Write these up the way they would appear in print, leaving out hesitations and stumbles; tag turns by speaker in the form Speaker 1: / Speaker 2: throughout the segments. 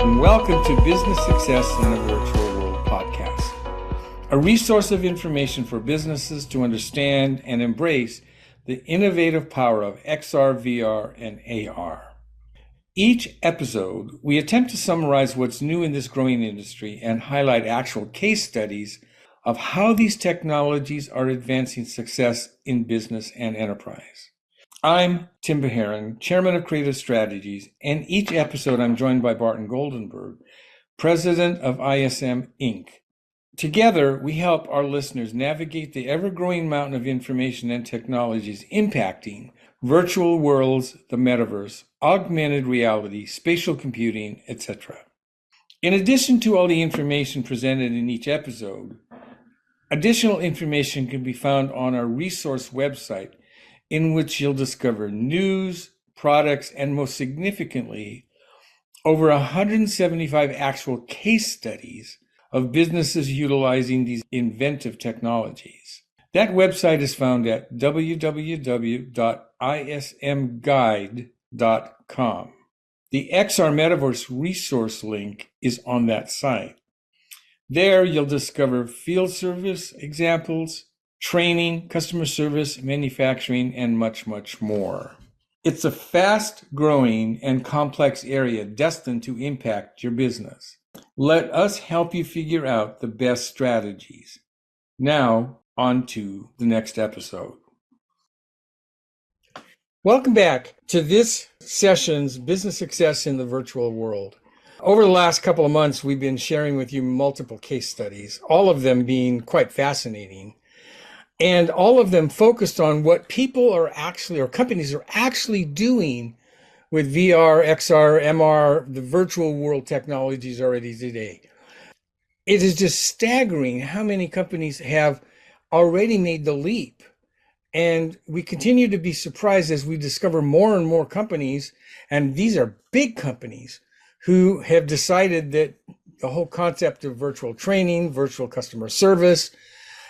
Speaker 1: and welcome to Business Success in the Virtual World podcast, a resource of information for businesses to understand and embrace the innovative power of XR, VR, and AR. Each episode, we attempt to summarize what's new in this growing industry and highlight actual case studies of how these technologies are advancing success in business and enterprise. I'm Tim Beharon, Chairman of Creative Strategies, and each episode I'm joined by Barton Goldenberg, President of ISM Inc. Together, we help our listeners navigate the ever-growing mountain of information and technologies impacting virtual worlds, the metaverse, augmented reality, spatial computing, etc. In addition to all the information presented in each episode, additional information can be found on our resource website, in which you'll discover news, products, and most significantly, over 175 actual case studies of businesses utilizing these inventive technologies. That website is found at www.ismguide.com. The XR Metaverse resource link is on that site. There you'll discover field service examples, training, customer service, manufacturing, and much, much more. It's a fast-growing and complex area destined to impact your business. Let us help you figure out the best strategies. Now, on to the next episode. Welcome back to this session's Business Success in the Virtual World. Over the last couple of months, we've been sharing with you multiple case studies, all of them being quite fascinating. And all of them focused on what people are actually, or companies are actually doing with VR, XR, MR, the virtual world technologies already today. It is just staggering how many companies have already made the leap. And we continue to be surprised as we discover more and more companies, and these are big companies, who have decided that the whole concept of virtual training, virtual customer service,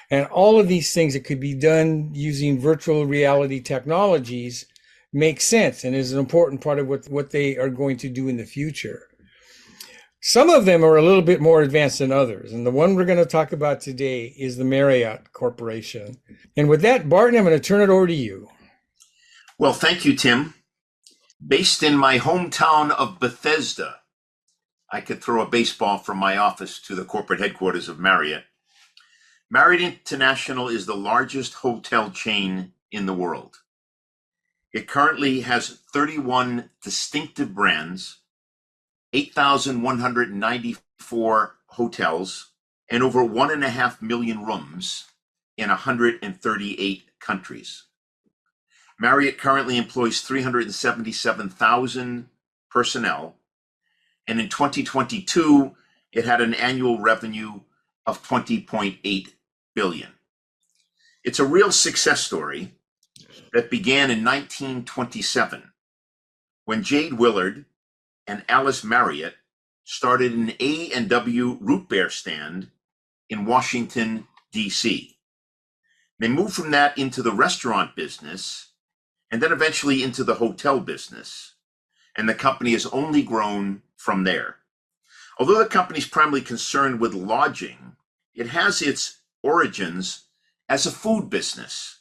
Speaker 1: and all of these things that could be done using virtual reality technologies make sense and is an important part of what they are going to do in the future. Some of them are a little bit more advanced than others. And the one we're going to talk about today is the Marriott Corporation. And with that, Barton, I'm going to turn it over to you.
Speaker 2: Well, thank you, Tim. Based in my hometown of Bethesda, I could throw a baseball from my office to the corporate headquarters of Marriott. Marriott International is the largest hotel chain in the world. It currently has 31 distinctive brands, 8,194 hotels, and over 1.5 million rooms in 138 countries. Marriott currently employs 377,000 personnel, and in 2022, it had an annual revenue of $20.8 billion. It's a real success story that began in 1927 when Jade Willard and Alice Marriott started an A&W root beer stand in Washington, D.C. They moved from that into the restaurant business and then eventually into the hotel business. And the company has only grown from there. Although the company is primarily concerned with lodging, it has its origins as a food business,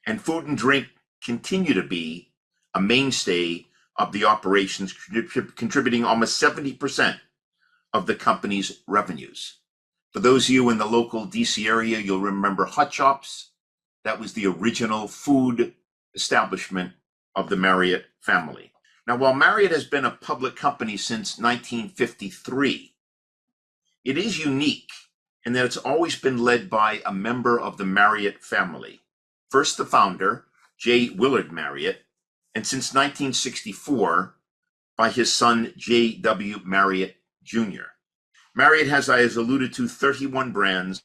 Speaker 2: and food and drink continue to be a mainstay of the operations, contributing almost 70% of the company's revenues. For those of you in the local DC area, you'll remember Hot Shops. That was the original food establishment of the Marriott family. Now, while Marriott has been a public company since 1953, it is unique in that it's always been led by a member of the Marriott family. First, the founder, J. Willard Marriott, and since 1964, by his son, J.W. Marriott Jr. Marriott has, as alluded to, 31 brands,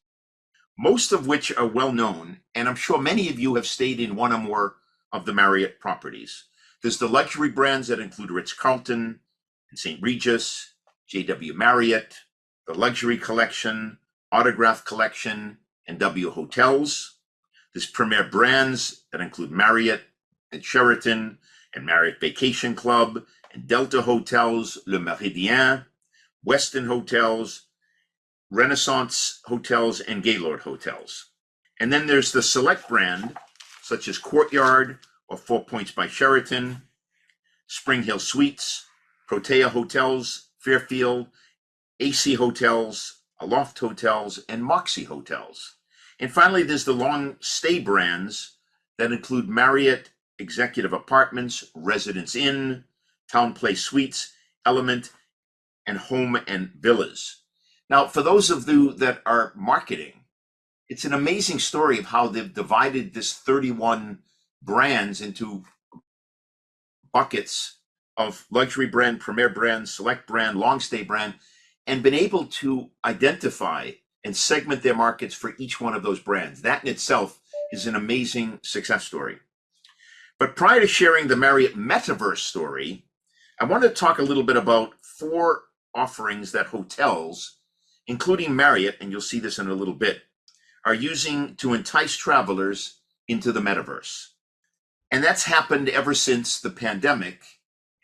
Speaker 2: most of which are well known, and I'm sure many of you have stayed in one or more of the Marriott properties. There's the luxury brands that include Ritz-Carlton and St. Regis, J.W. Marriott, the Luxury Collection, Autograph Collection, and W Hotels. There's premier brands that include Marriott and Sheraton and Marriott Vacation Club and Delta Hotels, Le Méridien, Westin hotels, Renaissance hotels, and Gaylord hotels. And then there's the select brand, such as Courtyard or Four Points by Sheraton, Spring Hill Suites, Protea Hotels, Fairfield, AC Hotels, Aloft Hotels, and Moxie Hotels. And finally, there's the long stay brands that include Marriott Executive Apartments, Residence Inn, Town Place Suites, Element, and Home and Villas. Now, for those of you that are marketing, it's an amazing story of how they've divided this 31 brands into buckets of luxury brand, premier brand, select brand, long stay brand, and been able to identify and segment their markets for each one of those brands. That in itself is an amazing success story. But prior to sharing the Marriott Metaverse story, I want to talk a little bit about 4 offerings that hotels, including Marriott, and you'll see this in a little bit, are using to entice travelers into the metaverse. And that's happened ever since the pandemic,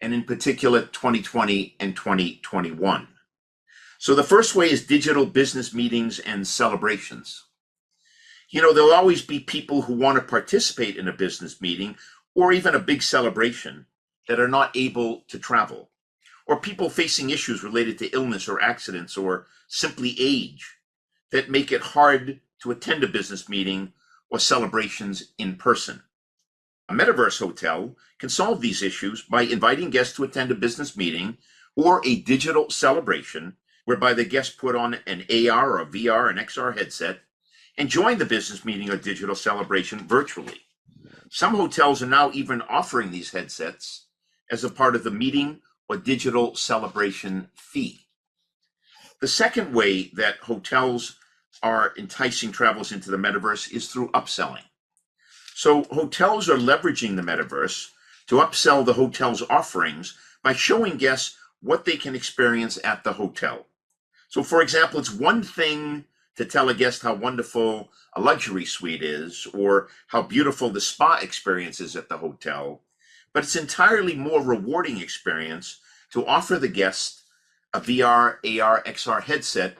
Speaker 2: and in particular 2020 and 2021. So the first way is digital business meetings and celebrations. You know, there'll always be people who want to participate in a business meeting or even a big celebration that are not able to travel, or people facing issues related to illness or accidents or simply age that make it hard to attend a business meeting or celebrations in person. A metaverse hotel can solve these issues by inviting guests to attend a business meeting or a digital celebration whereby the guests put on an AR or VR and XR headset and join the business meeting or digital celebration virtually. Some hotels are now even offering these headsets as a part of the meeting or digital celebration fee. The second way that hotels are enticing travelers into the metaverse is through upselling. So hotels are leveraging the metaverse to upsell the hotel's offerings by showing guests what they can experience at the hotel. So for example, it's one thing to tell a guest how wonderful a luxury suite is or how beautiful the spa experience is at the hotel, but it's entirely more rewarding experience to offer the guest a VR, AR, XR headset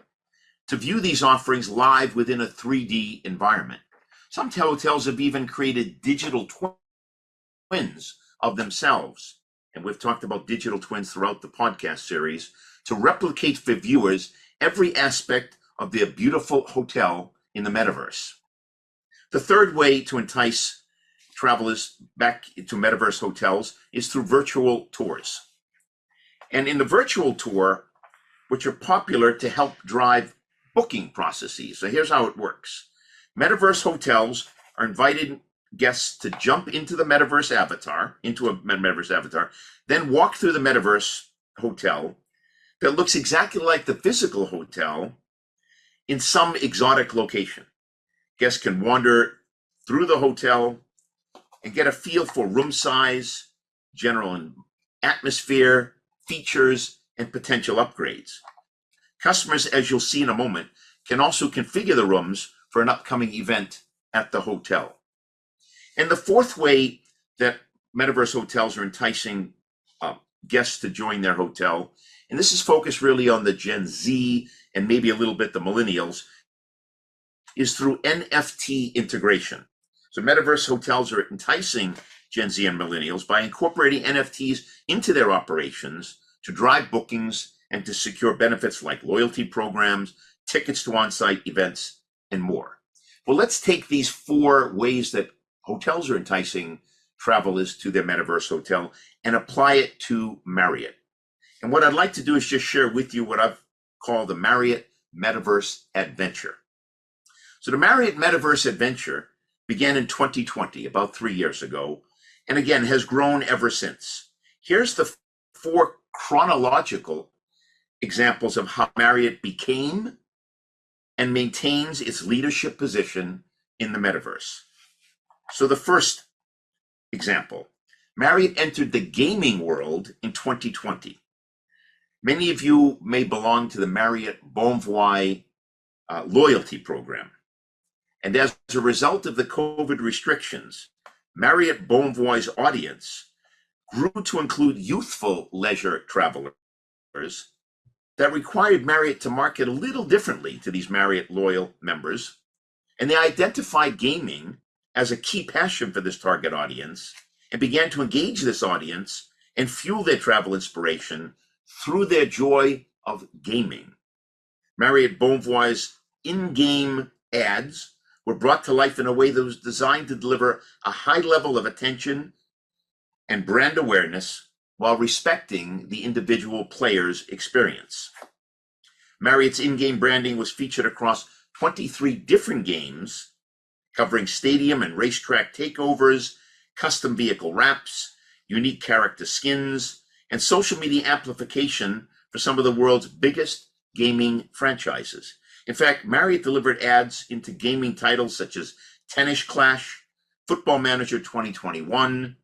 Speaker 2: to view these offerings live within a 3D environment. Some hotels have even created digital twins of themselves, and we've talked about digital twins throughout the podcast series, to replicate for viewers every aspect of their beautiful hotel in the metaverse. The third way to entice travelers back to metaverse hotels is through virtual tours. And in the virtual tour, which are popular to help drive booking processes. So here's how it works. Metaverse hotels are inviting guests to jump into the metaverse avatar, then walk through the metaverse hotel that looks exactly like the physical hotel in some exotic location. Guests can wander through the hotel and get a feel for room size, general atmosphere, features, and potential upgrades. Customers, as you'll see in a moment, can also configure the rooms for an upcoming event at the hotel. And the fourth way that metaverse hotels are enticing guests to join their hotel, and this is focused really on the Gen Z and maybe a little bit the millennials, is through NFT integration. So metaverse hotels are enticing Gen Z and millennials by incorporating NFTs into their operations to drive bookings and to secure benefits like loyalty programs, tickets to on-site events, and more. Well, let's take these 4 ways that hotels are enticing travelers to their metaverse hotel and apply it to Marriott. And what I'd like to do is just share with you what I've called the Marriott Metaverse Adventure. So the Marriott Metaverse Adventure began in 2020, about 3 years ago, and again has grown ever since. Here's the 4 chronological examples of how Marriott became and maintains its leadership position in the metaverse. So the first example, Marriott entered the gaming world in 2020. Many of you may belong to the Marriott Bonvoy loyalty program. And as a result of the COVID restrictions, Marriott Bonvoy's audience grew to include youthful leisure travelers that required Marriott to market a little differently to these Marriott loyal members, and they identified gaming as a key passion for this target audience and began to engage this audience and fuel their travel inspiration through their joy of gaming. Marriott Bonvoy's in-game ads were brought to life in a way that was designed to deliver a high level of attention and brand awareness while respecting the individual player's experience. Marriott's in-game branding was featured across 23 different games, covering stadium and racetrack takeovers, custom vehicle wraps, unique character skins, and social media amplification for some of the world's biggest gaming franchises. In fact, Marriott delivered ads into gaming titles such as Tennis Clash, Football Manager 2021,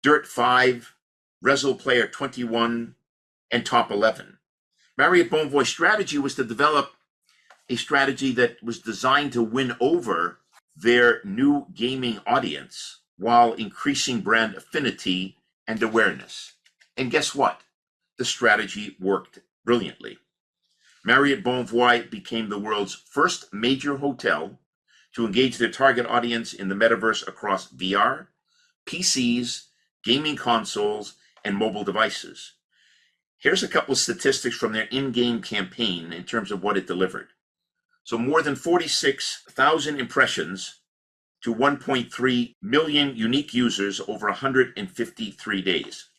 Speaker 2: Dirt 5, Rezo Player 21, and Top 11. Marriott Bonvoy's strategy was to develop a strategy that was designed to win over their new gaming audience while increasing brand affinity and awareness. And guess what? The strategy worked brilliantly. Marriott Bonvoy became the world's first major hotel to engage their target audience in the metaverse across VR, PCs, gaming consoles, and mobile devices. Here's a couple of statistics from their in-game campaign in terms of what it delivered. So more than 46,000 impressions to 1.3 million unique users over 153 days.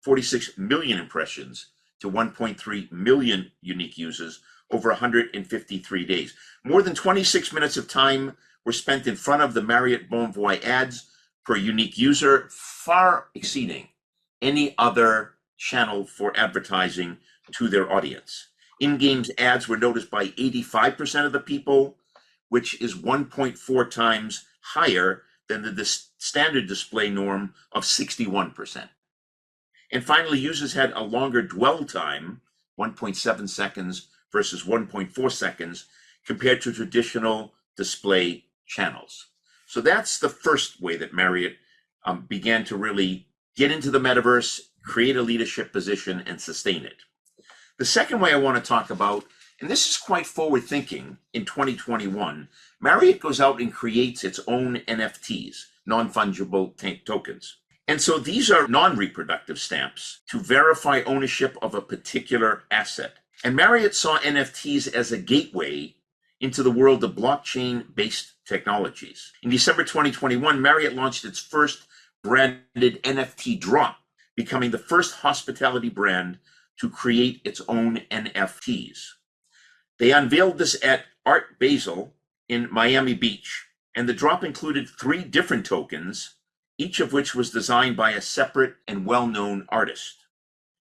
Speaker 2: 46 million impressions to 1.3 million unique users over 153 days. More than 26 minutes of time were spent in front of the Marriott Bonvoy ads per unique user, far exceeding any other channel for advertising to their audience. In-game ads were noticed by 85% of the people, which is 1.4 times higher than the standard display norm of 61%. And finally, users had a longer dwell time, 1.7 seconds versus 1.4 seconds, compared to traditional display channels. So that's the first way that Marriott began to really get into the metaverse, create a leadership position, and sustain it. The second way I want to talk about, and this is quite forward thinking, in 2021, Marriott goes out and creates its own NFTs, non-fungible tokens. And so these are non-reproductive stamps to verify ownership of a particular asset. And Marriott saw NFTs as a gateway into the world of blockchain-based technologies. In December 2021, Marriott launched its first branded NFT drop, becoming the first hospitality brand to create its own NFTs. They unveiled this at Art Basel in Miami Beach, and the drop included 3 different tokens, each of which was designed by a separate and well-known artist.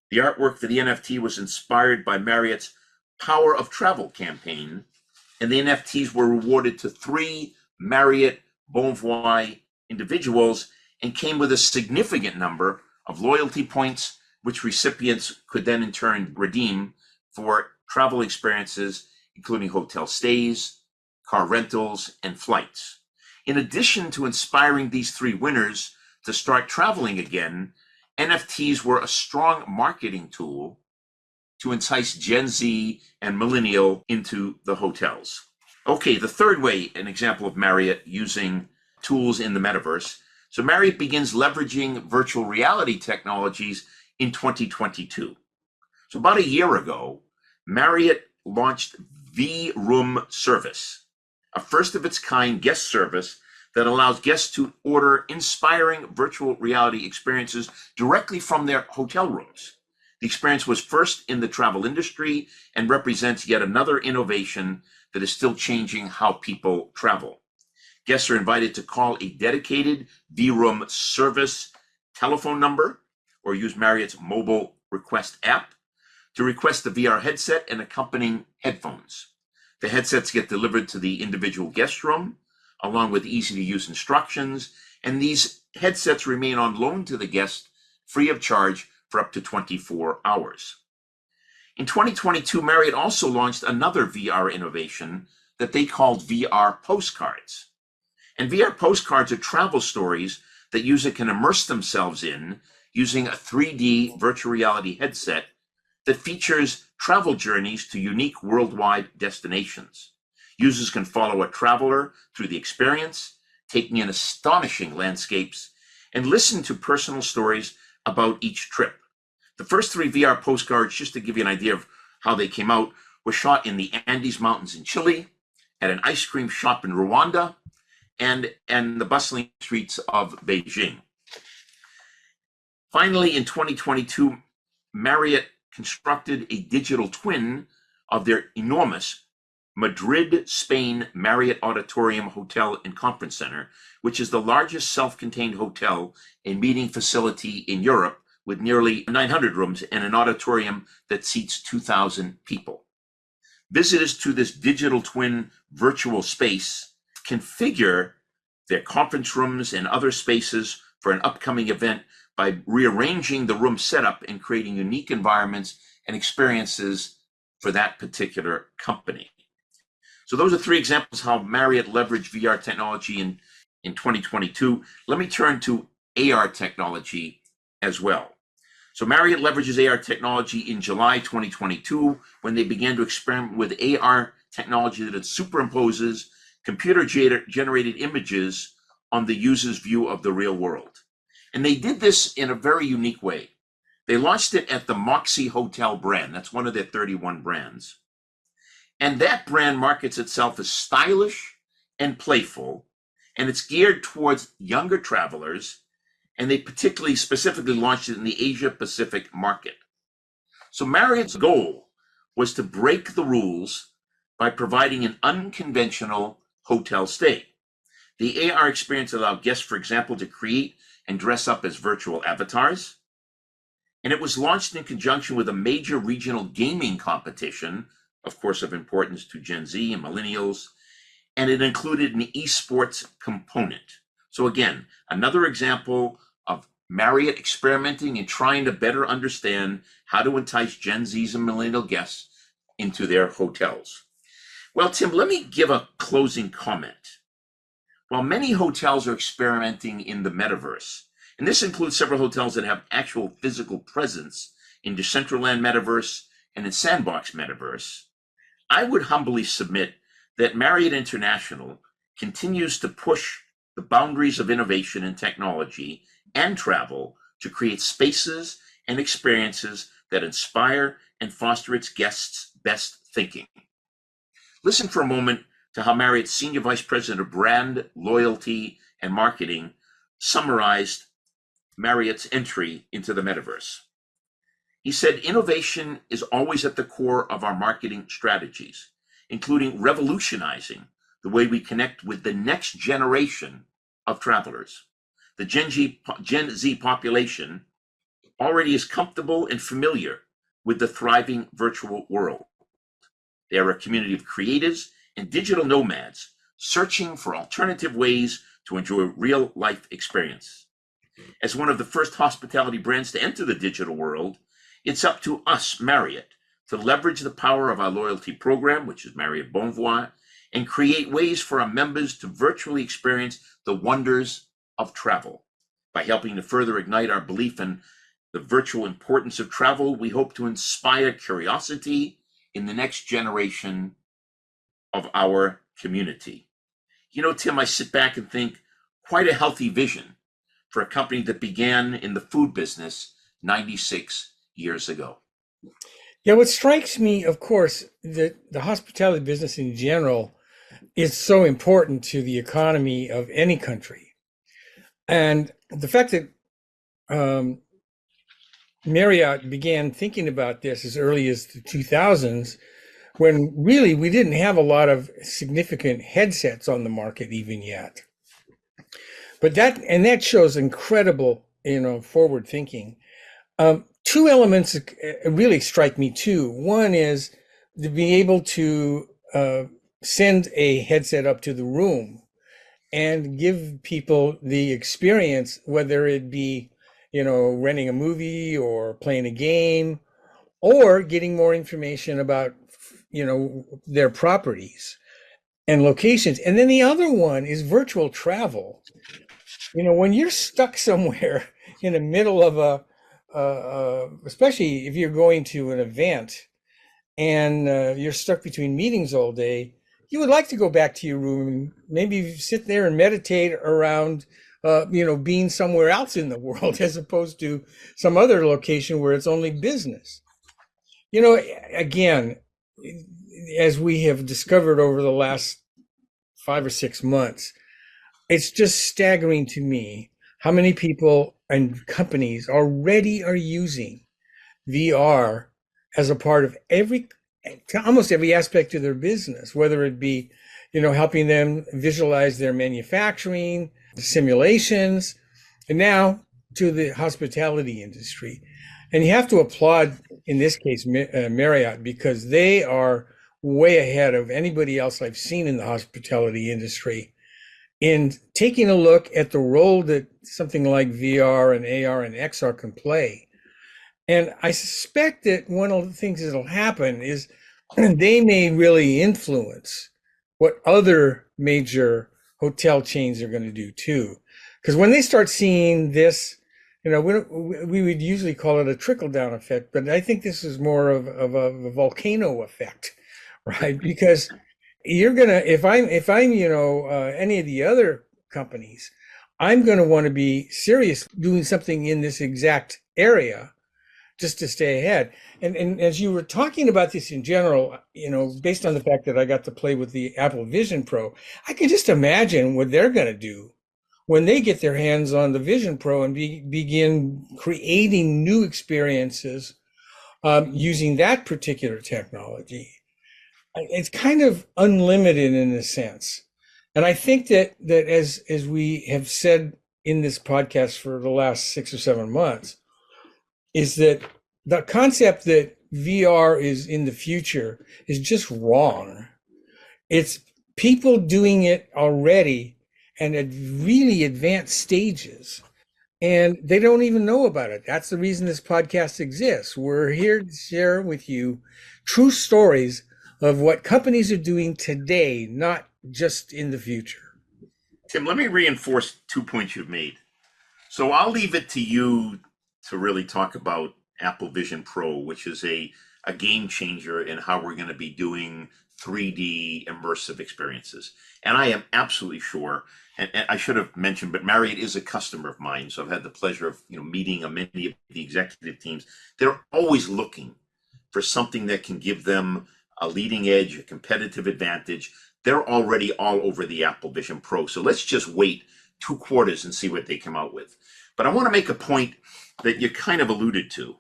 Speaker 2: The artwork for the NFT was inspired by Marriott's Power of Travel campaign, and the NFTs were rewarded to 3 Marriott Bonvoy individuals and came with a significant number of loyalty points, which recipients could then in turn redeem for travel experiences, including hotel stays, car rentals, and flights. In addition to inspiring these 3 winners to start traveling again, NFTs were a strong marketing tool to entice Gen Z and millennial into the hotels. Okay, the third way, an example of Marriott using tools in the metaverse. So Marriott begins leveraging virtual reality technologies in 2022. So about a year ago, Marriott launched V-Room Service, a first of its kind guest service that allows guests to order inspiring virtual reality experiences directly from their hotel rooms. The experience was first in the travel industry and represents yet another innovation that is still changing how people travel. Guests are invited to call a dedicated V-Room Service telephone number or use Marriott's mobile request app to request the VR headset and accompanying headphones. The headsets get delivered to the individual guest room, along with easy-to-use instructions, and these headsets remain on loan to the guest free of charge for up to 24 hours. In 2022, Marriott also launched another VR innovation that they called VR Postcards. And VR Postcards are travel stories that users can immerse themselves in using a 3D virtual reality headset that features travel journeys to unique worldwide destinations. Users can follow a traveler through the experience, taking in astonishing landscapes, and listen to personal stories about each trip. The first 3 VR postcards, just to give you an idea of how they came out, were shot in the Andes Mountains in Chile, at an ice cream shop in Rwanda, and the bustling streets of Beijing. Finally, in 2022, Marriott constructed a digital twin of their enormous Madrid, Spain Marriott Auditorium Hotel and Conference Center, which is the largest self-contained hotel and meeting facility in Europe, with nearly 900 rooms and an auditorium that seats 2,000 people. Visitors to this digital twin virtual space configure their conference rooms and other spaces for an upcoming event by rearranging the room setup and creating unique environments and experiences for that particular company. So those are 3 examples how Marriott leveraged VR technology in 2022. Let me turn to AR technology as well. So Marriott leverages AR technology in July 2022 when they began to experiment with AR technology that superimposes computer-generated images on the user's view of the real world. And they did this in a very unique way. They launched it at the Moxie Hotel brand. That's one of their 31 brands. And that brand markets itself as stylish and playful, and it's geared towards younger travelers, and they specifically launched it in the Asia Pacific market. So Marriott's goal was to break the rules by providing an unconventional hotel stay. The AR experience allowed guests, for example, to create and dress up as virtual avatars. And it was launched in conjunction with a major regional gaming competition, of course, of importance to Gen Z and millennials, and it included an esports component. So again, another example of Marriott experimenting and trying to better understand how to entice Gen Zs and millennial guests into their hotels. Well, Tim, let me give a closing comment. While many hotels are experimenting in the metaverse, and this includes several hotels that have actual physical presence in Decentraland Metaverse and in Sandbox Metaverse, I would humbly submit that Marriott International continues to push the boundaries of innovation and technology and travel to create spaces and experiences that inspire and foster its guests' best thinking. Listen for a moment to how Marriott's Senior Vice President of Brand, Loyalty, and Marketing summarized Marriott's entry into the metaverse. He said, "Innovation is always at the core of our marketing strategies, including revolutionizing the way we connect with the next generation of travelers. The Gen Z population already is comfortable and familiar with the thriving virtual world. They are a community of creatives and digital nomads searching for alternative ways to enjoy real life experience. As one of the first hospitality brands to enter the digital world, it's up to us, Marriott, to leverage the power of our loyalty program, which is Marriott Bonvoy, and create ways for our members to virtually experience the wonders of travel. By helping to further ignite our belief in the virtual importance of travel, we hope to inspire curiosity in the next generation of our community." You know, Tim, I sit back and think quite a healthy vision for a company that began in the food business 96 years ago.
Speaker 1: Yeah, what strikes me, of course, that the hospitality business in general is so important to the economy of any country. And the fact that Marriott began thinking about this as early as the 2000s, when really we didn't have a lot of significant headsets on the market even yet. But that shows incredible, forward thinking. Two elements really strike me too. One is to be able to send a headset up to the room and give people the experience, whether it be, renting a movie or playing a game or getting more information about, their properties and locations. And then the other one is virtual travel. When you're stuck somewhere in the middle of especially if you're going to an event and you're stuck between meetings all day, you would like to go back to your room and maybe sit there and meditate around, being somewhere else in the world as opposed to some other location where it's only business. You know, again, as we have discovered over the last 5 or 6 months, it's just staggering to me how many people and companies already are using VR as a part of almost every aspect of their business, whether it be, helping them visualize their manufacturing, simulations, and now to the hospitality industry. And you have to applaud, in this case, Marriott, because they are way ahead of anybody else I've seen in the hospitality industry in taking a look at the role that something like VR and AR and XR can play. And I suspect that one of the things that'll happen is they may really influence what other major hotel chains are going to do too. Because when they start seeing this, we would usually call it a trickle down effect, but I think this is more of a volcano effect, right? Because you're gonna, if I'm any of the other companies, I'm going to want to be serious doing something in this exact area just to stay ahead. And as you were talking about this in general, based on the fact that I got to play with the Apple Vision Pro, I can just imagine what they're going to do when they get their hands on the Vision Pro and begin creating new experiences using that particular technology. It's kind of unlimited in a sense. And I think that as we have said in this podcast for the last 6 or 7 months, is that the concept that VR is in the future is just wrong. It's people doing it already and at really advanced stages, and they don't even know about it. That's the reason this podcast exists. We're here to share with you true stories of what companies are doing today, not just in the future.
Speaker 2: Tim, let me reinforce 2 points you've made. So I'll leave it to you to really talk about Apple Vision Pro, which is a game changer in how we're going to be doing 3D immersive experiences. And I am absolutely sure, and I should have mentioned, but Marriott is a customer of mine, so I've had the pleasure of meeting many of the executive teams. They're always looking for something that can give them a leading edge, a competitive advantage. They're already all over the Apple Vision Pro. So let's just wait 2 quarters and see what they come out with. But I want to make a point that you kind of alluded to,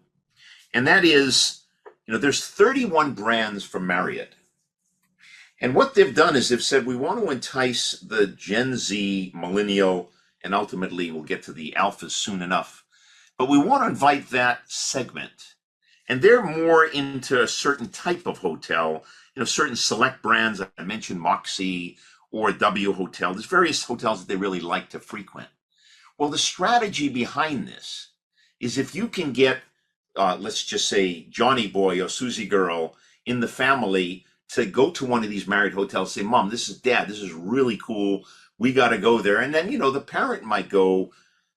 Speaker 2: and that is, there's 31 brands from Marriott. And what they've done is they've said, we want to entice the Gen Z, millennial, and ultimately we'll get to the alphas soon enough. But we want to invite that segment. And they're more into a certain type of hotel, certain select brands. I mentioned Moxie or W Hotel. There's various hotels that they really like to frequent. Well, the strategy behind this is if you can get, let's just say, Johnny Boy or Susie Girl in the family to go to one of these Marriott hotels, say, Mom, this is Dad, this is really cool. We got to go there. And then, the parent might go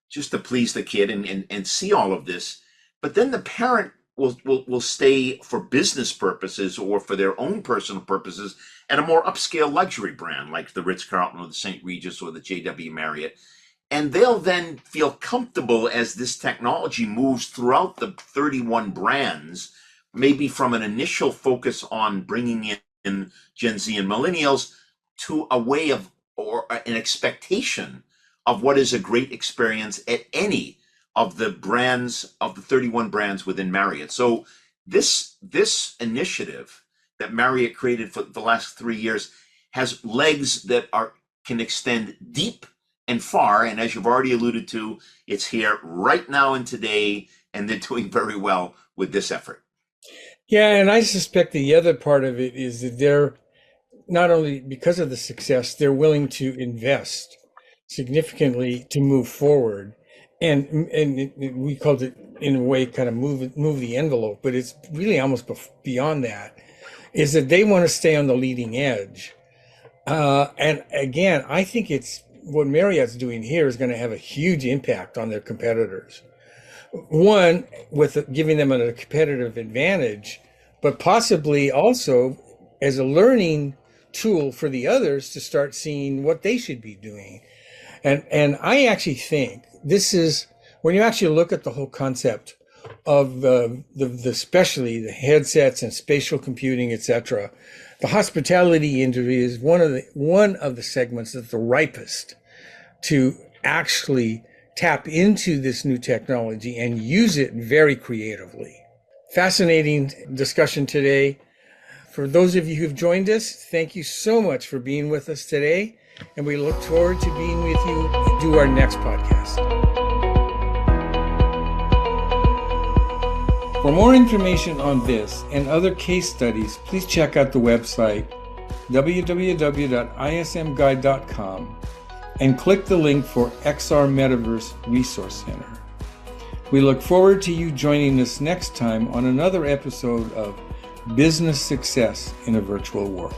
Speaker 2: just to please the kid and see all of this. But then the parent will stay for business purposes or for their own personal purposes at a more upscale luxury brand like the Ritz-Carlton or the St. Regis or the JW Marriott. And they'll then feel comfortable as this technology moves throughout the 31 brands, maybe from an initial focus on bringing in Gen Z and millennials to a way of, or an expectation of what is a great experience at any of the brands, of the 31 brands within Marriott. So this initiative that Marriott created for the last 3 years has legs that can extend deep and far. And as you've already alluded to, it's here right now and today, and they're doing very well with this effort.
Speaker 1: Yeah, and I suspect the other part of it is that they're not only because of the success, they're willing to invest significantly to move forward. And we called it in a way kind of move the envelope, but it's really almost beyond that, is that they want to stay on the leading edge. And again, I think it's what Marriott's doing here is going to have a huge impact on their competitors. One, with giving them a competitive advantage, but possibly also as a learning tool for the others to start seeing what they should be doing. And I actually think this is, when you actually look at the whole concept of the especially the headsets and spatial computing, etc., the hospitality industry is one of the segments that's the ripest to actually tap into this new technology and use it very creatively. Fascinating discussion today. For those of you who've joined us, thank you so much for being with us today, and we look forward to being with you do our next podcast. For more information on this and other case studies, please check out the website www.ismguide.com and click the link for XR Metaverse Resource Center. We look forward to you joining us next time on another episode of Business Success in a Virtual World.